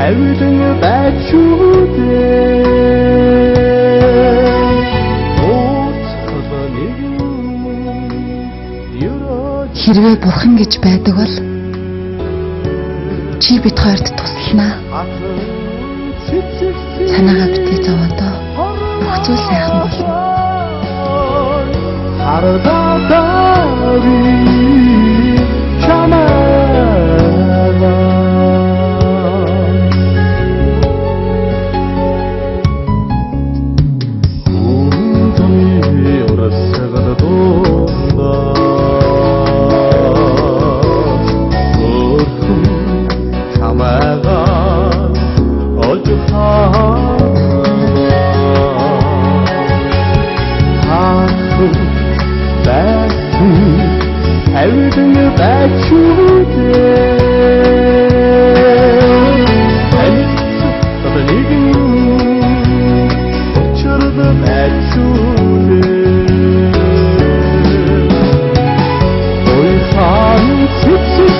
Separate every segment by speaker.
Speaker 1: Тавилан байж шүү
Speaker 2: Хэрвээ бурхан гэж байдаг бол чи бид хоёрт туслана. Санаагаа битгий зовоодоо бүх зүйл сайхан болно.
Speaker 1: Харадаари чамаа хүндми орасгад донда чамаага олж Everything about you and for the living picture of the bad you Oh, can't see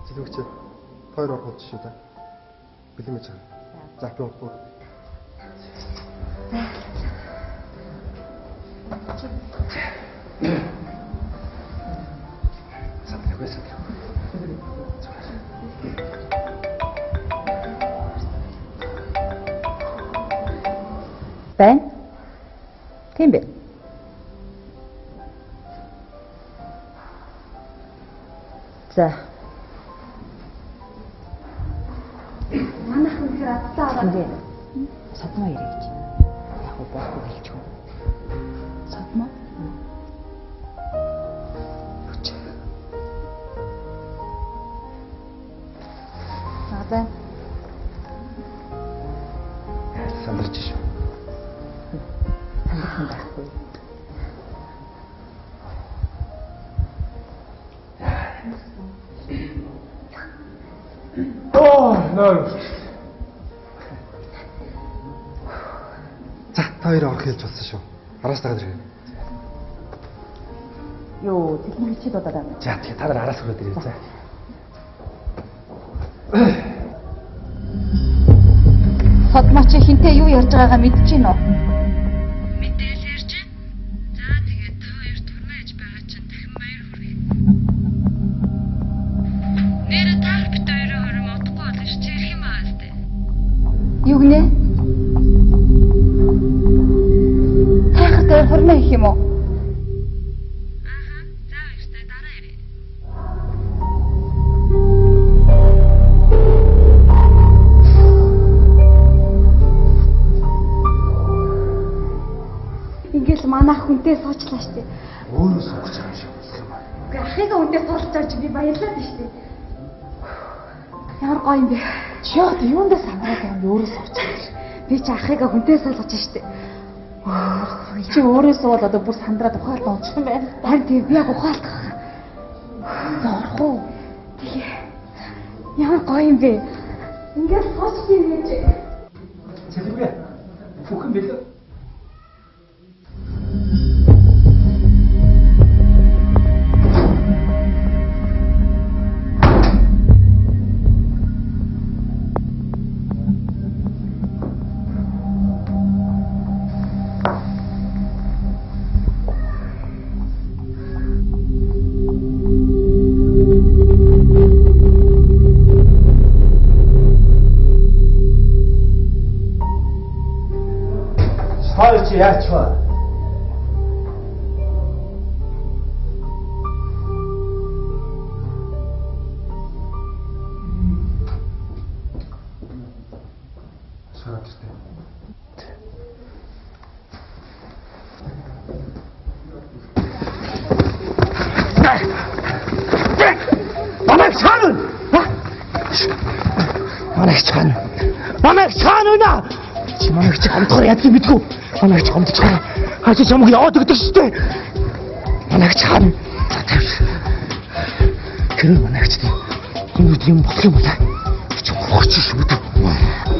Speaker 3: Зүгч хоёр ороход шүү дээ. Бэлэмж чаа. За би уу. Сатраггүй.
Speaker 2: Байна. Тийм бэ. За.
Speaker 4: Манайхан тэр атаа аваад
Speaker 2: Содмоо ирээ гэж. Яг уу боохгүй хэлчихв. Содмоо? Хүч.
Speaker 4: надаа
Speaker 3: Сандарч шүү.
Speaker 2: Сандарсан байхгүй.
Speaker 3: Нөр. За, та хоёр орох хэлж болсон шүү. Араас тагаад ирээ.
Speaker 2: Йоо, техник чи додоо.
Speaker 3: За, тэгээ та нар араас хүрээд ирээ. За.
Speaker 2: Содмоо чи хинтээ юу ярьж байгаагаа мэдэж байна уу?
Speaker 5: Мэдээл ярьж байна. За тэгээд та хоёр турмааж байгаа чинь дахин баяр хүргэе. Нэр таар бит хоёроо хором утахгүй болно ш чирх юм аа сте.
Speaker 2: Юу гинэ? Тахад хормоо их юм уу?
Speaker 5: Ааха. За баяртай дараа ирээ.
Speaker 4: ингээл манайх хүнтэй суучлаа штэ.
Speaker 3: Өөрөө сууж байгаа юм шиг болох юм аа.
Speaker 4: Үгүй ахыгаа хүнтэй суулж байгаа чи би баярлаад штэ. Ямар гоё юм бэ?
Speaker 2: Чи яа юундаа сандраад байгаа юм өөрөө сууч.
Speaker 4: Би чи ахыгаа хүнтэй суулгаж штэ.
Speaker 2: Чи өөрөө суувал одоо бүр сандраад ухаалт онцох юм байна.
Speaker 4: Харин тийм би яг ухаалтах.
Speaker 2: За орох уу?
Speaker 4: Тэгээ. Ямар гоё юм бэ? Ингээл сууч би гэж.
Speaker 3: Цэвэрвэ. Бүхэн бэлээ. Хоёр чи яач вэ? Сарагчтай.
Speaker 6: хаана? Манайх хаана? Манайх хаана вэ? Чи манайх хамтгаар яд юм бидгүү. Манайх хамтгаар хаач чамаг яваад өгдөг шүү дээ. Манайх хаана? Тэр манайх тийм юм болох юм байна. Чи хурц шүү дээ.